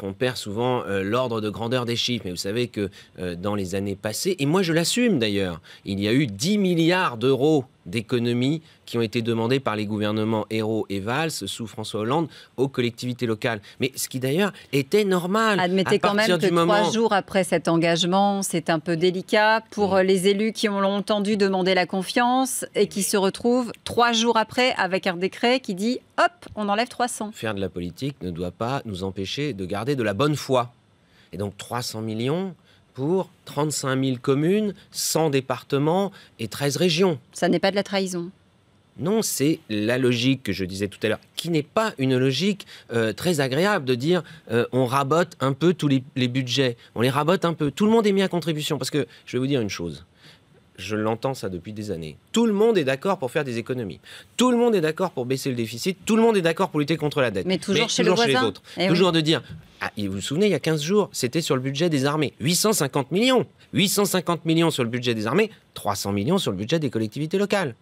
On perd souvent l'ordre de grandeur des chiffres, mais vous savez que dans les années passées, et moi je l'assume d'ailleurs, il y a eu 10 milliards d'euros d'économies qui ont été demandées par les gouvernements Ayrault et Valls sous François Hollande aux collectivités locales. Mais ce qui d'ailleurs était normal. Admettez quand même que 3 jours après cet engagement, c'est un peu délicat pour les élus qui ont longtemps dû demander la confiance et qui se retrouvent 3 jours après avec un décret qui dit « hop, on enlève 300 ». Faire de la politique ne doit pas nous empêcher de garder de la bonne foi. Et donc 300 millions pour 35 000 communes, 100 départements et 13 régions. Ça n'est pas de la trahison. Non, c'est la logique que je disais tout à l'heure, qui n'est pas une logique très agréable de dire on rabote un peu tous les budgets, on les rabote un peu. Tout le monde est mis à contribution, parce que je vais vous dire une chose. Je l'entends ça depuis des années. Tout le monde est d'accord pour faire des économies. Tout le monde est d'accord pour baisser le déficit. Tout le monde est d'accord pour lutter contre la dette. Mais toujours chez le voisin. Les autres. Toujours de dire... Ah, vous vous souvenez, il y a 15 jours, c'était sur le budget des armées. 850 millions. 850 millions sur le budget des armées, 300 millions sur le budget des collectivités locales.